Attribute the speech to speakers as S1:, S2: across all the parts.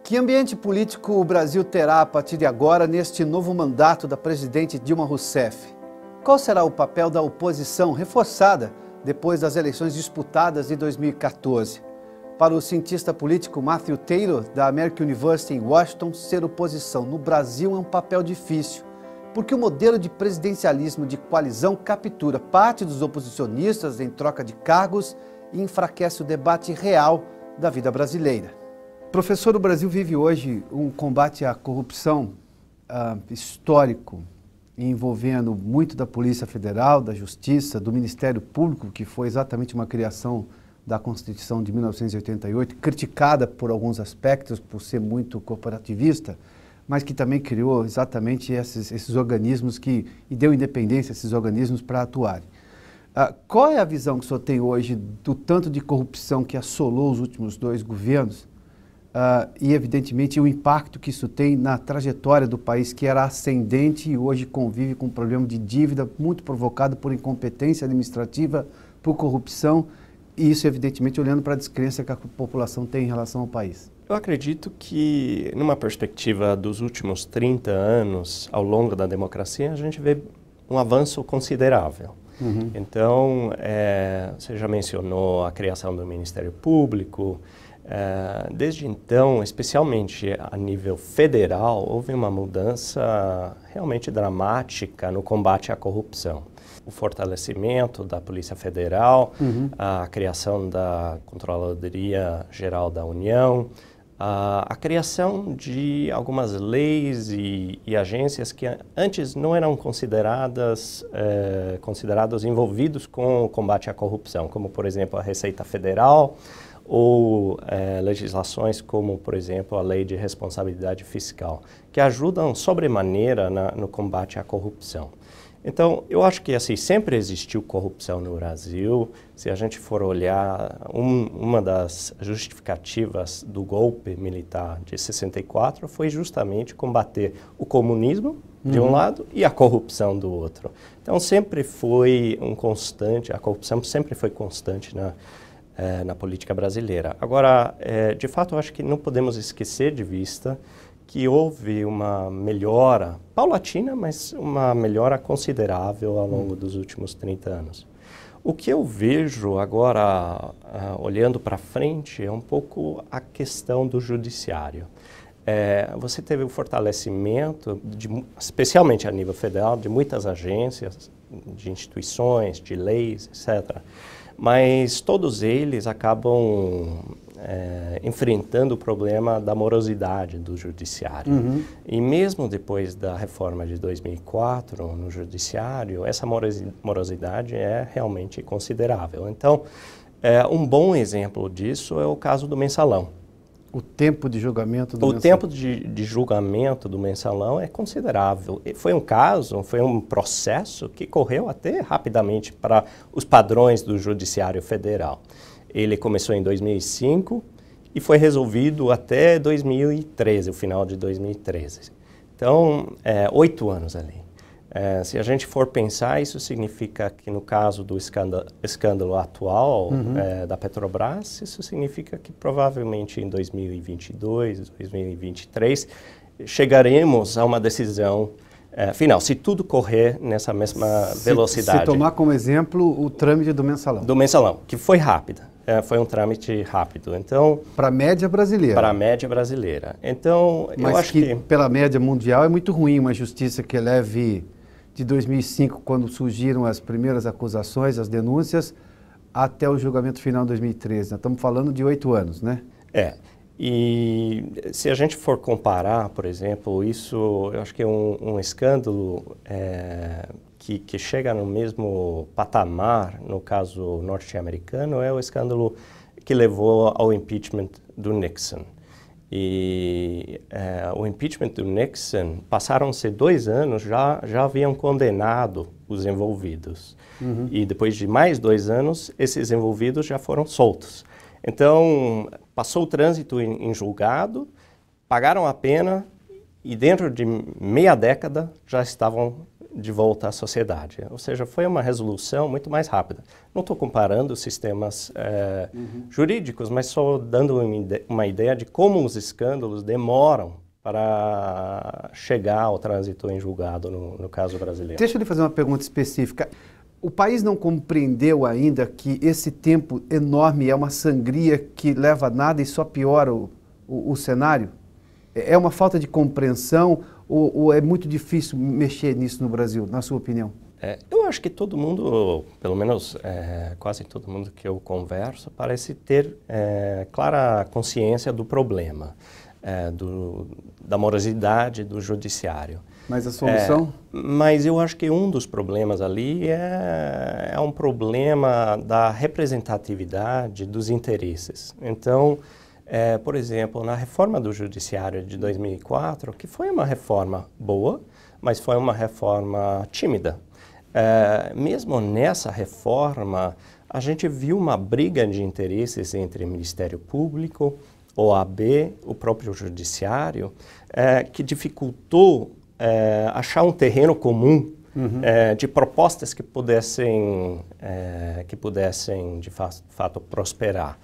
S1: Que ambiente político o Brasil terá a partir de agora neste novo mandato da presidente Dilma Rousseff? Qual será o papel da oposição reforçada depois das eleições disputadas de 2014? Para o cientista político Matthew Taylor, da American University em Washington, ser oposição no Brasil é um papel difícil, porque o modelo de presidencialismo de coalizão captura parte dos oposicionistas em troca de cargos e enfraquece o debate real da vida brasileira. Professor, o Brasil vive hoje um combate à corrupção histórico, envolvendo muito da Polícia Federal, da Justiça, do Ministério Público, que foi exatamente uma criação da Constituição de 1988, criticada por alguns aspectos, por ser muito corporativista, mas que também criou exatamente esses organismos e deu independência a esses organismos para atuarem. Qual é a visão que o senhor tem hoje do tanto de corrupção que assolou os últimos dois governos e, evidentemente, o impacto que isso tem na trajetória do país, que era ascendente e hoje convive com um problema de dívida muito provocado por incompetência administrativa, por corrupção, e isso, evidentemente, olhando para a descrença que a população tem em relação ao país?
S2: Eu acredito que, numa perspectiva dos últimos 30 anos, ao longo da democracia, a gente vê um avanço considerável. Então, você já mencionou a criação do Ministério Público. Desde então, especialmente a nível federal, houve uma mudança realmente dramática no combate à corrupção. O fortalecimento da Polícia Federal, a criação da Controladoria Geral da União, a criação de algumas leis e agências que antes não eram considerados envolvidos com o combate à corrupção, como, por exemplo, a Receita Federal ou legislações como, por exemplo, a Lei de Responsabilidade Fiscal, que ajudam sobremaneira no combate à corrupção. Então, eu acho que assim, sempre existiu corrupção no Brasil. Se a gente for olhar, uma das justificativas do golpe militar de 64 foi justamente combater o comunismo, de um lado, e a corrupção do outro. Então, sempre foi um constante, a corrupção sempre foi constante na política brasileira. Agora, de fato, eu acho que não podemos esquecer de vista que houve uma melhora, paulatina, mas uma melhora considerável ao longo dos últimos 30 anos. O que eu vejo agora, olhando para frente, é um pouco a questão do judiciário. Você teve o fortalecimento, especialmente a nível federal, de muitas agências, de instituições, de leis, etc., mas todos eles acabam enfrentando o problema da morosidade do judiciário. E mesmo depois da reforma de 2004 no judiciário, essa morosidade é realmente considerável. Então, um bom exemplo disso é o caso do mensalão.
S1: O tempo de julgamento do mensalão? O
S2: tempo de julgamento do mensalão é considerável. Foi um processo que correu até rapidamente para os padrões do Judiciário Federal. Ele começou em 2005 e foi resolvido até 2013, o final de 2013. Então, 8 anos ali. Se a gente for pensar, isso significa que no caso do escândalo atual da Petrobras, isso significa que provavelmente em 2022, 2023, chegaremos a uma decisão final, se tudo correr nessa mesma velocidade.
S1: Se tomar como exemplo o trâmite do mensalão.
S2: Do mensalão, que foi rápido. Foi um trâmite rápido. Então,
S1: para a média brasileira.
S2: Para a média brasileira. Então,
S1: mas
S2: eu acho que
S1: pela média mundial é muito ruim uma justiça que leve de 2005, quando surgiram as primeiras acusações, as denúncias, até o julgamento final de 2013. Nós estamos falando de 8 anos, né?
S2: E se a gente for comparar, por exemplo, isso, eu acho que é um escândalo que chega no mesmo patamar, no caso norte-americano, é o escândalo que levou ao impeachment do Nixon. E o impeachment do Nixon, passaram-se 2 anos, já haviam condenado os envolvidos. E depois de mais 2 anos, esses envolvidos já foram soltos. Então, passou o trânsito em julgado, pagaram a pena e dentro de meia década já estavam de volta à sociedade. Ou seja, foi uma resolução muito mais rápida. Não estou comparando sistemas jurídicos, mas só dando uma ideia de como os escândalos demoram para chegar ao trânsito em julgado no caso brasileiro.
S1: Deixa eu lhe fazer uma pergunta específica. O país não compreendeu ainda que esse tempo enorme é uma sangria que leva a nada e só piora o cenário? É uma falta de compreensão ou é muito difícil mexer nisso no Brasil, na sua opinião?
S2: Eu acho que todo mundo, pelo menos quase todo mundo que eu converso, parece ter clara consciência do problema, da morosidade do judiciário.
S1: Mas a solução?
S2: Mas eu acho que um dos problemas ali é um problema da representatividade dos interesses. Então, por exemplo, na reforma do Judiciário de 2004, que foi uma reforma boa, mas foi uma reforma tímida. Mesmo nessa reforma, a gente viu uma briga de interesses entre o Ministério Público, OAB, o próprio Judiciário, que dificultou achar um terreno comum de propostas que pudessem de fato prosperar.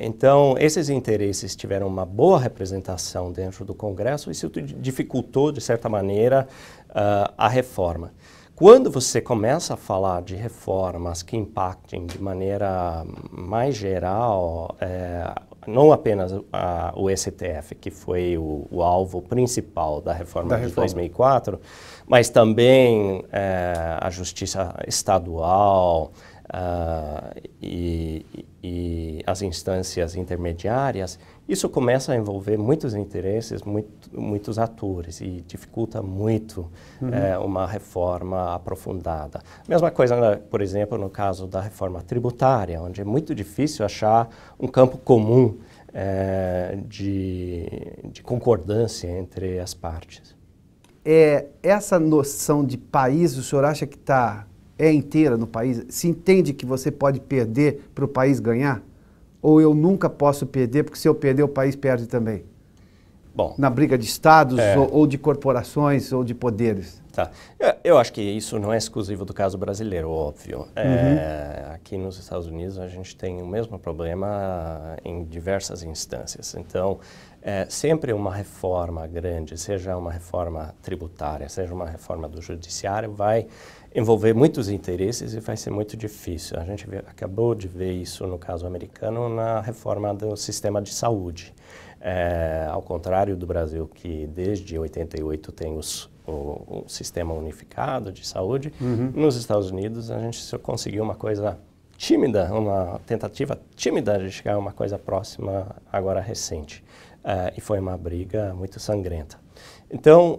S2: Então, esses interesses tiveram uma boa representação dentro do Congresso e isso dificultou, de certa maneira, a reforma. Quando você começa a falar de reformas que impactem de maneira mais geral, não apenas o STF, que foi o alvo principal da reforma de 2004, mas também a Justiça Estadual e as instâncias intermediárias, isso começa a envolver muitos interesses, muitos atores e dificulta muito uma reforma aprofundada. Mesma coisa, por exemplo, no caso da reforma tributária, onde é muito difícil achar um campo comum de concordância entre as partes.
S1: Essa noção de país, o senhor acha que é inteira no país? Se entende que você pode perder para o país ganhar? Ou eu nunca posso perder, porque se eu perder, o país perde também?
S2: Bom,
S1: na briga de estados ou de corporações ou de poderes?
S2: Tá. Eu acho que isso não é exclusivo do caso brasileiro, óbvio. Aqui nos Estados Unidos a gente tem o mesmo problema em diversas instâncias. Então, sempre uma reforma grande, seja uma reforma tributária, seja uma reforma do judiciário, vai envolver muitos interesses e vai ser muito difícil. A gente acabou de ver isso no caso americano na reforma do sistema de saúde. Ao contrário do Brasil, que desde 88 tem o sistema unificado de saúde, nos Estados Unidos a gente só conseguiu uma coisa tímida, uma tentativa tímida de chegar a uma coisa próxima agora recente. E foi uma briga muito sangrenta. Então,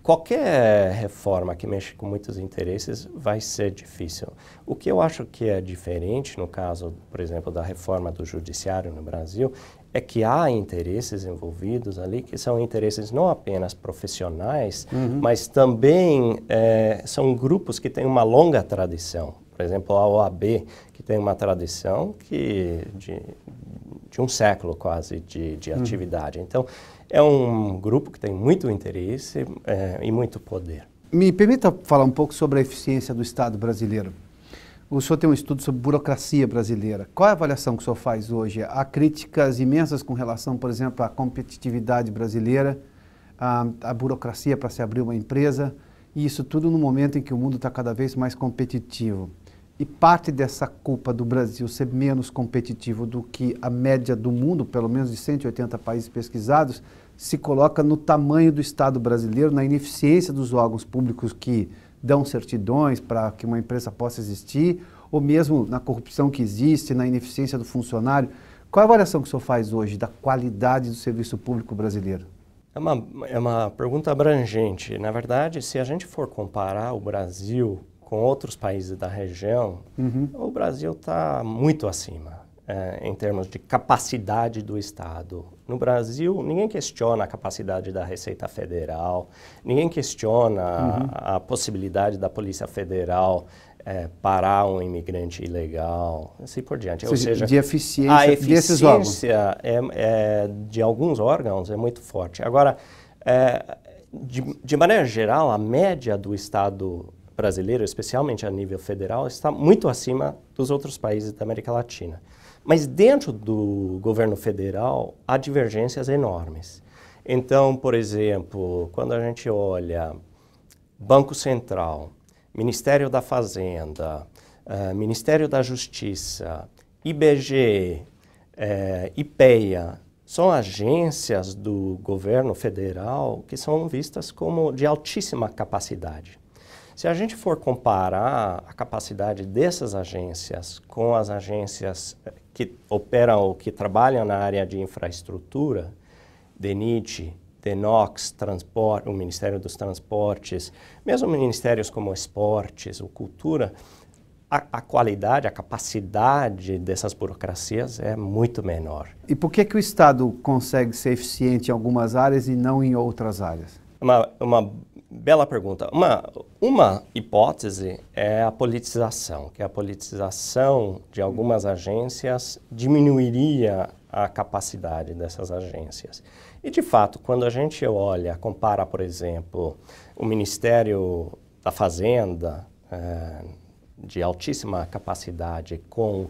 S2: qualquer reforma que mexe com muitos interesses vai ser difícil. O que eu acho que é diferente no caso, por exemplo, da reforma do judiciário no Brasil, é que há interesses envolvidos ali que são interesses não apenas profissionais, mas também são grupos que têm uma longa tradição. Por exemplo, a OAB, que tem uma tradição de um século quase de atividade. Então, é um grupo que tem muito interesse e muito poder.
S1: Me permita falar um pouco sobre a eficiência do Estado brasileiro. O senhor tem um estudo sobre burocracia brasileira. Qual é a avaliação que o senhor faz hoje? Há críticas imensas com relação, por exemplo, à competitividade brasileira, à burocracia para se abrir uma empresa, e isso tudo no momento em que o mundo está cada vez mais competitivo. E parte dessa culpa do Brasil ser menos competitivo do que a média do mundo, pelo menos de 180 países pesquisados, se coloca no tamanho do Estado brasileiro, na ineficiência dos órgãos públicos que dão certidões para que uma empresa possa existir, ou mesmo na corrupção que existe, na ineficiência do funcionário. Qual é a avaliação que o senhor faz hoje da qualidade do serviço público brasileiro?
S2: É uma pergunta abrangente. Na verdade, se a gente for comparar o Brasil com outros países da região, o Brasil está muito acima em termos de capacidade do Estado. No Brasil, ninguém questiona a capacidade da Receita Federal, ninguém questiona a possibilidade da Polícia Federal parar um imigrante ilegal, assim por diante.
S1: Ou seja, de eficiência desses órgãos.
S2: De alguns órgãos é muito forte. Agora, De maneira geral, a média do Estado brasileiro, especialmente a nível federal, está muito acima dos outros países da América Latina. Mas dentro do governo federal, há divergências enormes. Então, por exemplo, quando a gente olha Banco Central, Ministério da Fazenda, Ministério da Justiça, IBGE, IPEA, são agências do governo federal que são vistas como de altíssima capacidade. Se a gente for comparar a capacidade dessas agências com as agências que operam ou que trabalham na área de infraestrutura, DENIT, DENOX, Transporte, o Ministério dos Transportes, mesmo ministérios como Esportes ou Cultura, a qualidade, a capacidade dessas burocracias é muito menor.
S1: E por que o Estado consegue ser eficiente em algumas áreas e não em outras áreas?
S2: Uma bela pergunta. Uma hipótese é a politização, que a politização de algumas agências diminuiria a capacidade dessas agências. E, de fato, quando a gente olha, compara, por exemplo, o Ministério da Fazenda, de altíssima capacidade com,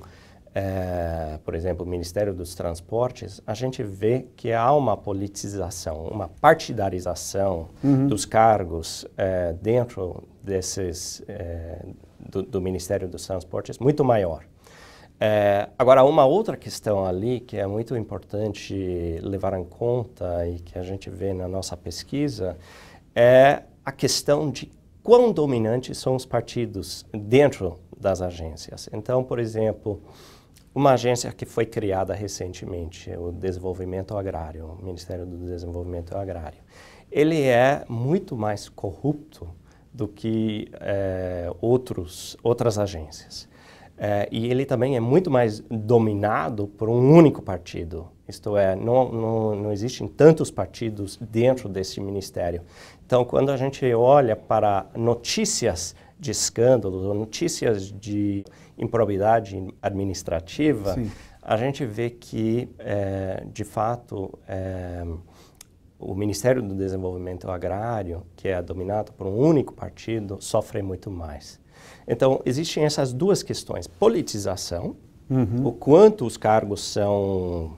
S2: por exemplo, o Ministério dos Transportes, a gente vê que há uma politização, uma partidarização dos cargos dentro desses, do Ministério dos Transportes muito maior. Agora, uma outra questão ali que é muito importante levar em conta e que a gente vê na nossa pesquisa é a questão de quão dominantes são os partidos dentro das agências. Então, por exemplo, uma agência que foi criada recentemente, o Desenvolvimento Agrário, o Ministério do Desenvolvimento Agrário, ele é muito mais corrupto do que outras agências. E ele também é muito mais dominado por um único partido. Isto é, não existem tantos partidos dentro desse ministério. Então, quando a gente olha para notícias de escândalos ou notícias de improbidade administrativa, sim, a gente vê que, de fato, o Ministério do Desenvolvimento Agrário, que é dominado por um único partido, sofre muito mais. Então, existem essas duas questões. Politização, o quanto os cargos são...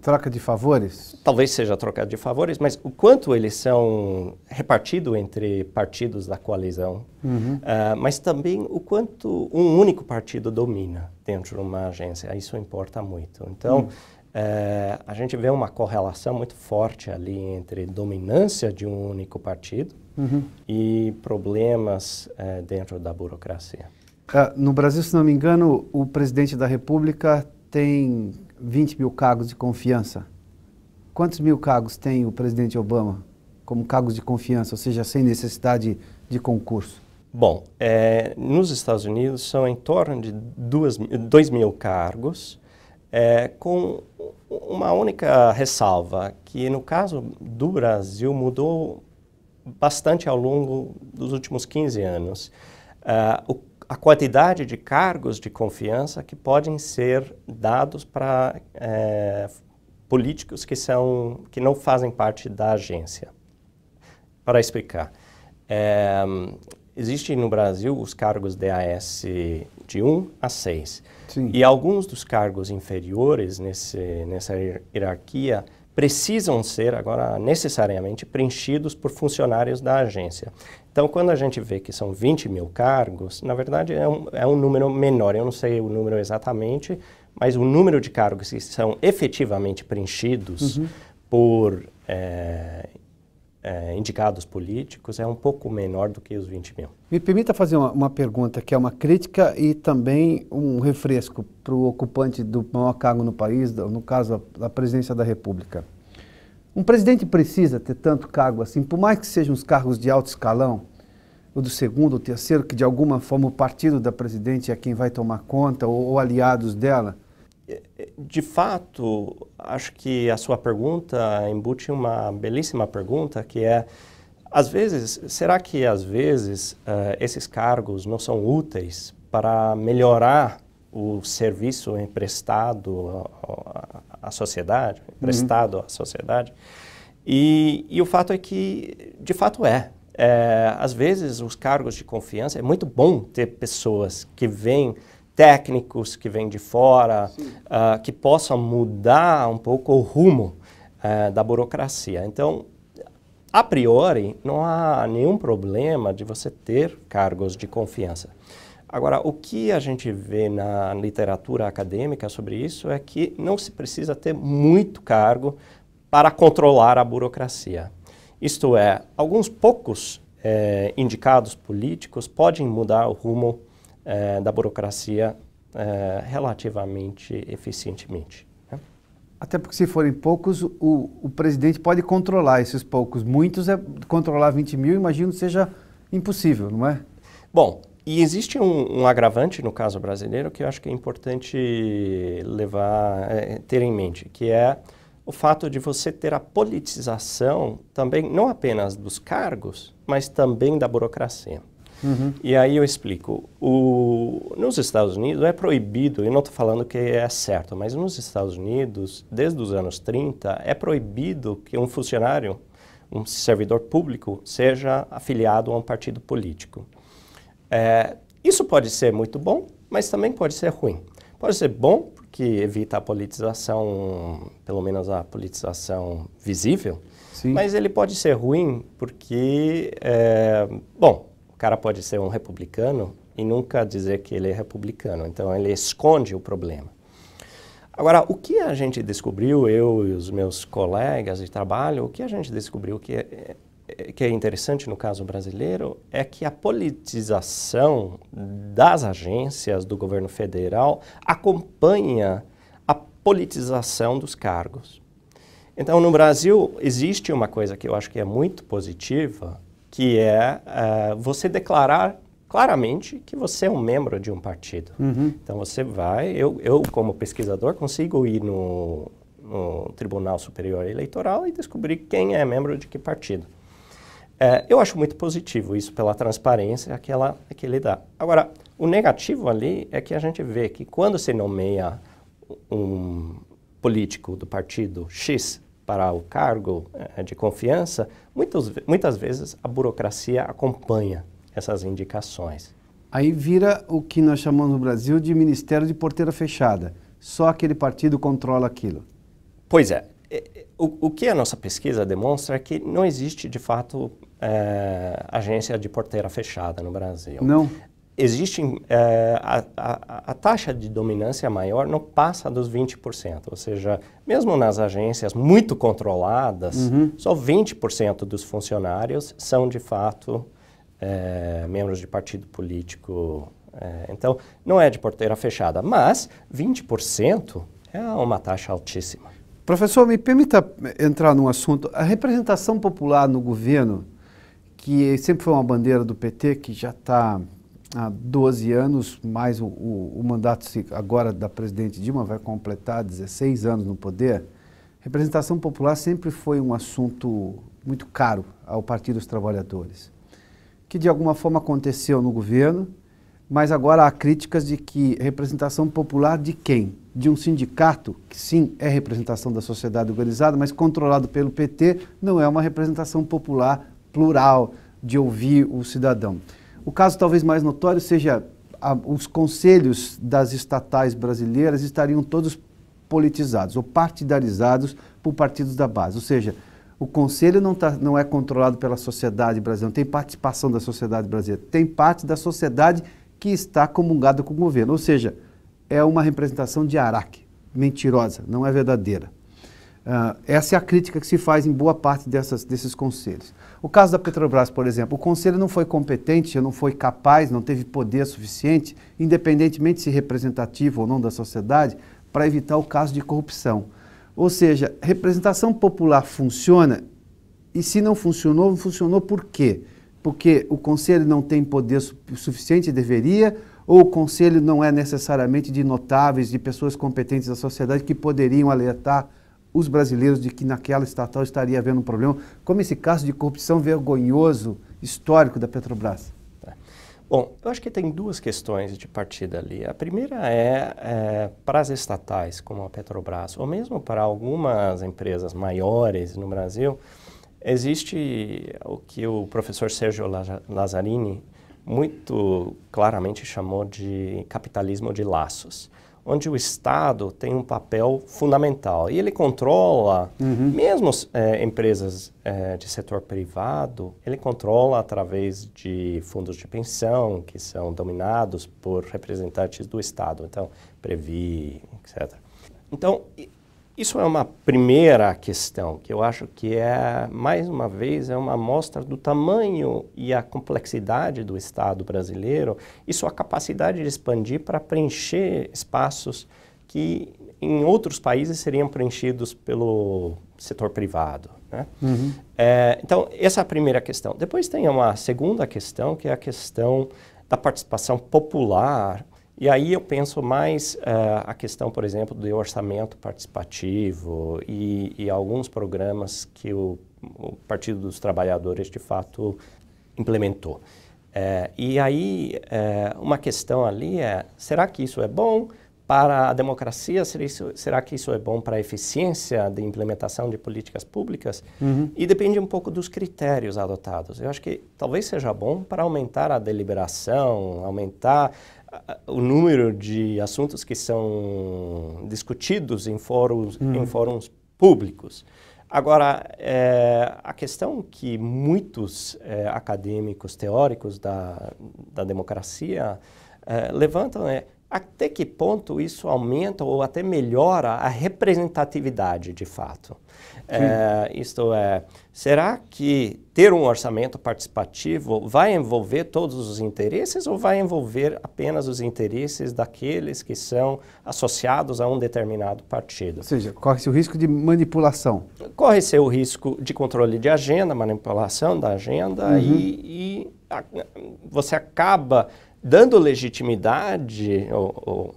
S1: troca de favores?
S2: Talvez seja troca de favores, mas o quanto eles são repartidos entre partidos da coalizão, mas também o quanto um único partido domina dentro de uma agência. Isso importa muito. Então, a gente vê uma correlação muito forte ali entre dominância de um único partido e problemas dentro da burocracia.
S1: No Brasil, se não me engano, o presidente da República tem 20 mil cargos de confiança. Quantos mil cargos tem o presidente Obama como cargos de confiança, ou seja, sem necessidade de concurso?
S2: Bom, nos Estados Unidos são em torno de 2 mil cargos, com uma única ressalva, que no caso do Brasil mudou bastante ao longo dos últimos 15 anos. A quantidade de cargos de confiança que podem ser dados para políticos que não fazem parte da agência. Para explicar, existem no Brasil os cargos DAS de 1 a 6. Sim. E alguns dos cargos inferiores nessa hierarquia precisam ser agora necessariamente preenchidos por funcionários da agência. Então, quando a gente vê que são 20 mil cargos, na verdade é um número menor, eu não sei o número exatamente, mas o número de cargos que são efetivamente preenchidos por indicados políticos é um pouco menor do que os 20 mil.
S1: Me permita fazer uma pergunta que é uma crítica e também um refresco para o ocupante do maior cargo no país, no caso da presidência da República. Um presidente precisa ter tanto cargo assim, por mais que sejam os cargos de alto escalão, ou do segundo ou terceiro, que de alguma forma o partido da presidente é quem vai tomar conta, ou aliados dela?
S2: De fato, acho que a sua pergunta embute uma belíssima pergunta, que é, será que às vezes esses cargos não são úteis para melhorar o serviço emprestado à sociedade, E o fato é que, de fato, às vezes, os cargos de confiança, é muito bom ter pessoas que vêm, técnicos que vêm de fora, que possam mudar um pouco o rumo da burocracia. Então, a priori, não há nenhum problema de você ter cargos de confiança. Agora, o que a gente vê na literatura acadêmica sobre isso é que não se precisa ter muito cargo para controlar a burocracia. Isto é, alguns poucos indicados políticos podem mudar o rumo da burocracia relativamente eficientemente. Né?
S1: Até porque se forem poucos, o presidente pode controlar esses poucos. Muitos, controlar 20 mil, imagino que seja impossível, não é?
S2: Bom, e existe um agravante no caso brasileiro que eu acho que é importante ter em mente, que é o fato de você ter a politização também, não apenas dos cargos, mas também da burocracia. Uhum. E aí eu explico. Nos Estados Unidos é proibido, e não estou falando que é certo, mas nos Estados Unidos, desde os anos 30, é proibido que um funcionário, um servidor público, seja afiliado a um partido político. Isso pode ser muito bom, mas também pode ser ruim. Pode ser bom porque evita a politização, pelo menos a politização visível, sim, mas ele pode ser ruim porque, bom, o cara pode ser um republicano e nunca dizer que ele é republicano, então ele esconde o problema. Agora, o que a gente descobriu, eu e os meus colegas de trabalho, o que a gente descobriu que é interessante no caso brasileiro é que a politização das agências do governo federal acompanha a politização dos cargos. Então, no Brasil, existe uma coisa que eu acho que é muito positiva, que é você declarar claramente que você é um membro de um partido. Uhum. Então, você vai, eu como pesquisador, consigo ir no Tribunal Superior Eleitoral e descobrir quem é membro de que partido. Eu acho muito positivo isso pela transparência que ele dá. Agora, o negativo ali é que a gente vê que quando se nomeia um político do partido X para o cargo de confiança, muitas vezes a burocracia acompanha essas indicações.
S1: Aí vira o que nós chamamos no Brasil de Ministério de Porteira Fechada. Só aquele partido controla aquilo.
S2: Pois é. O que a nossa pesquisa demonstra é que não existe, de fato, agência de porteira fechada no Brasil.
S1: Não?
S2: Existe, a taxa de dominância maior não passa dos 20%, ou seja, mesmo nas agências muito controladas, só 20% dos funcionários são, de fato, membros de partido político. Então, não é de porteira fechada, mas 20% é uma taxa altíssima.
S1: Professor, me permita entrar num assunto. A representação popular no governo, que sempre foi uma bandeira do PT, que já está há 12 anos, mais o mandato agora da presidente Dilma vai completar 16 anos no poder, representação popular sempre foi um assunto muito caro ao Partido dos Trabalhadores, que de alguma forma aconteceu no governo, mas agora há críticas de que representação popular de quem? De um sindicato, que sim é representação da sociedade organizada, mas controlado pelo PT, não é uma representação popular plural de ouvir o cidadão. O caso talvez mais notório seja os conselhos das estatais brasileiras estariam todos politizados ou partidarizados por partidos da base, ou seja, o conselho não é controlado pela sociedade brasileira, não tem participação da sociedade brasileira, tem parte da sociedade que está comungada com o governo, ou seja, é uma representação de araque, mentirosa, não é verdadeira. Essa é a crítica que se faz em boa parte desses conselhos. O caso da Petrobras, por exemplo, o conselho não foi competente, não foi capaz, não teve poder suficiente, independentemente se representativo ou não da sociedade, para evitar o caso de corrupção. Ou seja, representação popular funciona e se não funcionou por quê? Porque o conselho não tem poder suficiente, deveria, ou o conselho não é necessariamente de notáveis, de pessoas competentes da sociedade que poderiam alertar os brasileiros de que naquela estatal estaria havendo um problema, como esse caso de corrupção vergonhoso, histórico da Petrobras?
S2: Bom, eu acho que tem duas questões de partida ali. A primeira é para as estatais, como a Petrobras, ou mesmo para algumas empresas maiores no Brasil, existe o que o professor Sérgio Lazzarini muito claramente chamou de capitalismo de laços, onde o Estado tem um papel fundamental e ele controla, mesmo empresas de setor privado, ele controla através de fundos de pensão que são dominados por representantes do Estado, então Previ, etc. Então, isso é uma primeira questão que eu acho que mais uma vez, uma amostra do tamanho e a complexidade do Estado brasileiro e sua capacidade de expandir para preencher espaços que em outros países seriam preenchidos pelo setor privado, né? Então, essa é a primeira questão. Depois tem uma segunda questão, que é a questão da participação popular. E aí eu penso mais a questão, por exemplo, do orçamento participativo e alguns programas que o Partido dos Trabalhadores, de fato, implementou. E aí uma questão ali será que isso é bom para a democracia? Será que isso é bom para a eficiência de implementação de políticas públicas? E depende um pouco dos critérios adotados. Eu acho que talvez seja bom para aumentar a deliberação, aumentar o número de assuntos que são discutidos em fóruns públicos. Agora, a questão que muitos acadêmicos teóricos da democracia levantam é até que ponto isso aumenta ou até melhora a representatividade de fato. Isto é, será que ter um orçamento participativo vai envolver todos os interesses ou vai envolver apenas os interesses daqueles que são associados a um determinado partido?
S1: Ou seja, corre-se o risco de manipulação.
S2: Corre-se o risco de controle de agenda, manipulação da agenda e você acaba dando legitimidade, ou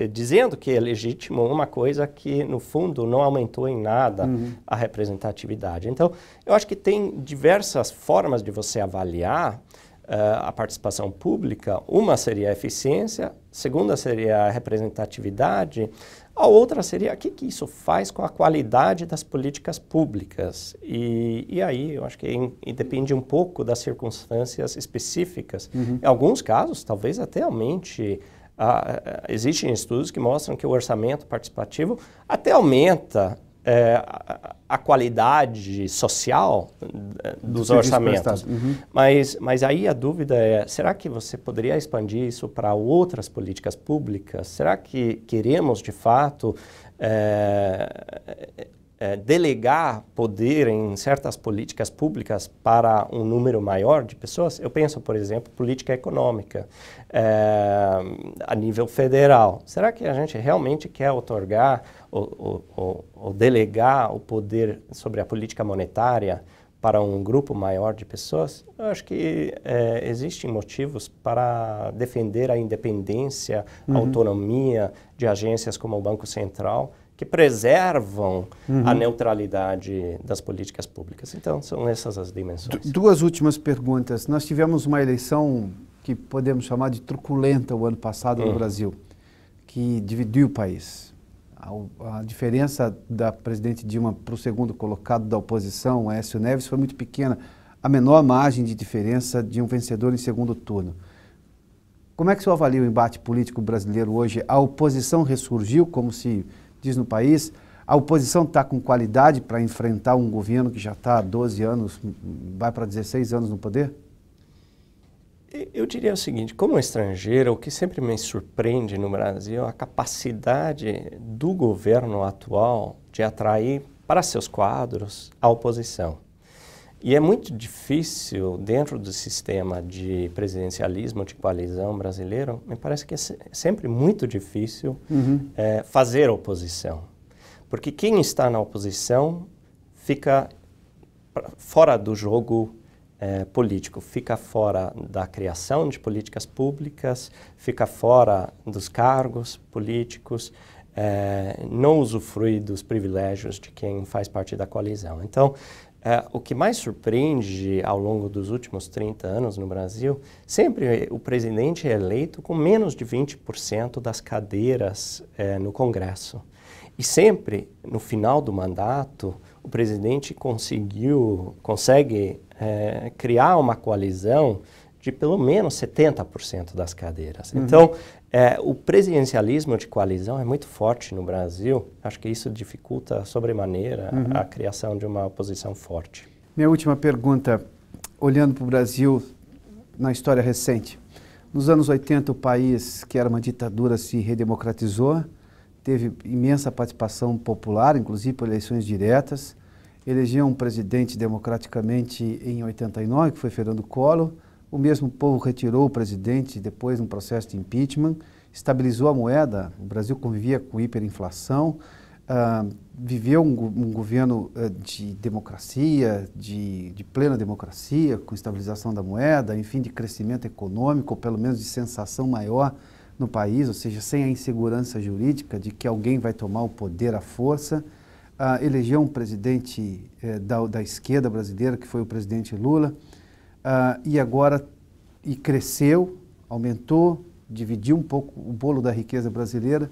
S2: dizendo que é legítimo uma coisa que, no fundo, não aumentou em nada a representatividade. Então, eu acho que tem diversas formas de você avaliar a participação pública. Uma seria a eficiência, segunda seria a representatividade, a outra seria o que isso faz com a qualidade das políticas públicas. E aí eu acho que depende um pouco das circunstâncias específicas. Em alguns casos, talvez até aumente. Existem estudos que mostram que o orçamento participativo até aumenta a qualidade social dos orçamentos. Mas aí a dúvida é, será que você poderia expandir isso para outras políticas públicas? Será que queremos, de fato, delegar poder em certas políticas públicas para um número maior de pessoas? Eu penso, por exemplo, política econômica a nível federal. Será que a gente realmente quer outorgar ou delegar o poder sobre a política monetária para um grupo maior de pessoas? Eu acho que existem motivos para defender a independência, a autonomia de agências como o Banco Central, que preservam a neutralidade das políticas públicas. Então, são essas as dimensões.
S1: Duas últimas perguntas. Nós tivemos uma eleição que podemos chamar de truculenta o ano passado no Brasil, que dividiu o país. A diferença da presidente Dilma para o segundo colocado da oposição, Aécio Neves, foi muito pequena. A menor margem de diferença de um vencedor em segundo turno. Como é que o senhor avalia o embate político brasileiro hoje? A oposição ressurgiu, como se diz no país? A oposição está com qualidade para enfrentar um governo que já está há 12 anos, vai para 16 anos no poder?
S2: Eu diria o seguinte, como estrangeiro, o que sempre me surpreende no Brasil é a capacidade do governo atual de atrair para seus quadros a oposição. E é muito difícil, dentro do sistema de presidencialismo, de coalizão brasileiro, me parece que é sempre muito difícil fazer oposição. Porque quem está na oposição fica fora do jogo político, fica fora da criação de políticas públicas, fica fora dos cargos políticos, não usufrui dos privilégios de quem faz parte da coalizão. Então, O que mais surpreende ao longo dos últimos 30 anos no Brasil, sempre o presidente é eleito com menos de 20% das cadeiras no Congresso. E sempre, no final do mandato, o presidente consegue criar uma coalizão de pelo menos 70% das cadeiras. Uhum. Então, o presidencialismo de coalizão é muito forte no Brasil. Acho que isso dificulta sobremaneira a criação de uma oposição forte.
S1: Minha última pergunta, olhando para o Brasil na história recente. Nos anos 80, o país, que era uma ditadura, se redemocratizou, teve imensa participação popular, inclusive por eleições diretas, elegeu um presidente democraticamente em 89, que foi Fernando Collor. O mesmo povo retirou o presidente depois de um processo de impeachment, estabilizou a moeda, o Brasil convivia com hiperinflação, viveu um governo de democracia, de plena democracia, com estabilização da moeda, enfim, de crescimento econômico, ou pelo menos de sensação maior no país, ou seja, sem a insegurança jurídica de que alguém vai tomar o poder à força. Elegeu um presidente da esquerda brasileira, que foi o presidente Lula, e agora cresceu, aumentou, dividiu um pouco o bolo da riqueza brasileira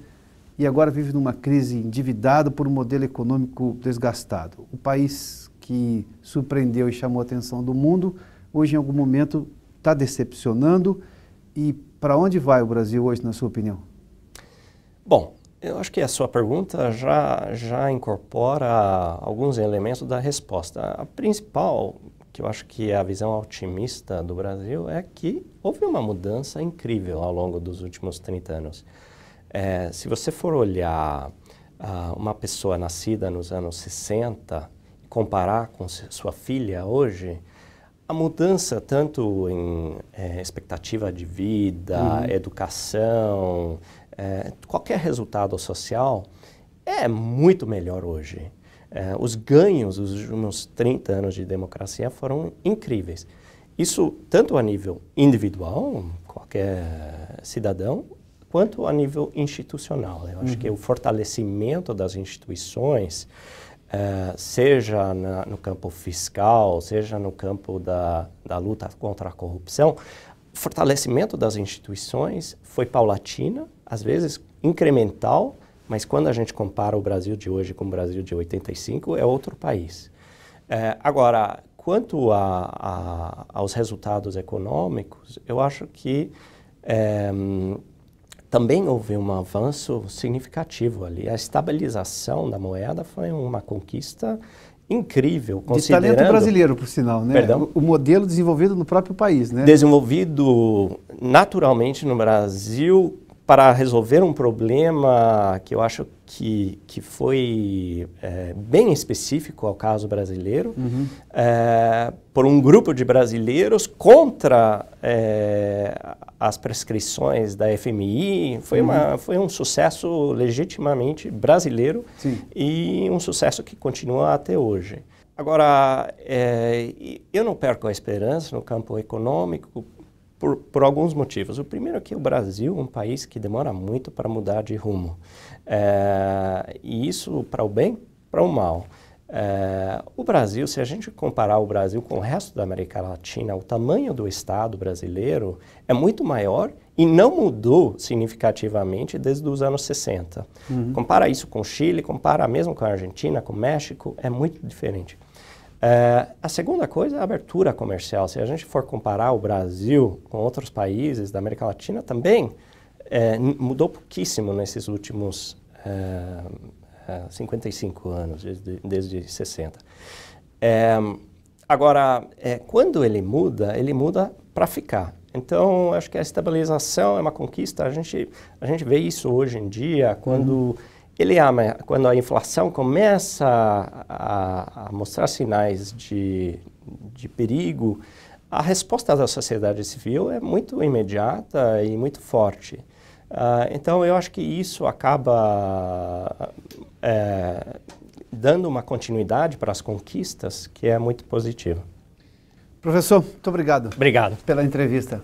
S1: e agora vive numa crise endividado por um modelo econômico desgastado. O país que surpreendeu e chamou a atenção do mundo, hoje em algum momento está decepcionando. E para onde vai o Brasil hoje, na sua opinião?
S2: Bom, eu acho que a sua pergunta já incorpora alguns elementos da resposta. A principal, que eu acho que é a visão otimista do Brasil, é que houve uma mudança incrível ao longo dos últimos 30 anos. Se você for olhar uma pessoa nascida nos anos 60 e comparar com sua filha hoje, a mudança tanto em expectativa de vida, educação, qualquer resultado social é muito melhor hoje. Os ganhos dos últimos 30 anos de democracia foram incríveis. Isso tanto a nível individual, qualquer cidadão, quanto a nível institucional. Eu acho que o fortalecimento das instituições, seja no campo fiscal, seja no campo da luta contra a corrupção, o fortalecimento das instituições foi paulatina, às vezes incremental, mas quando a gente compara o Brasil de hoje com o Brasil de 85, é outro país. Agora, quanto aos resultados econômicos, eu acho que também houve um avanço significativo ali. A estabilização da moeda foi uma conquista incrível, considerando...
S1: De talento brasileiro, por sinal, né?
S2: Perdão?
S1: O modelo desenvolvido no próprio país, né?
S2: Desenvolvido naturalmente no Brasil para resolver um problema que eu acho que foi bem específico ao caso brasileiro, por um grupo de brasileiros contra as prescrições da FMI. Foi um sucesso legitimamente brasileiro. Sim. E um sucesso que continua até hoje. Agora, eu não perco a esperança no campo econômico, por alguns motivos. O primeiro é que o Brasil é um país que demora muito para mudar de rumo. E isso para o bem, para o mal. O Brasil, se a gente comparar o Brasil com o resto da América Latina, o tamanho do Estado brasileiro é muito maior e não mudou significativamente desde os anos 60. Compara isso com o Chile, compara mesmo com a Argentina, com o México, é muito diferente. A segunda coisa é a abertura comercial. Se a gente for comparar o Brasil com outros países da América Latina, também mudou pouquíssimo nesses últimos 55 anos, desde 60. Agora, quando ele muda para ficar. Então, acho que a estabilização é uma conquista. A gente vê isso hoje em dia, quando... quando a inflação começa a mostrar sinais de perigo, a resposta da sociedade civil é muito imediata e muito forte. Então, eu acho que isso acaba dando uma continuidade para as conquistas que é muito positiva.
S1: Professor, muito obrigado.
S2: Obrigado.
S1: Pela entrevista.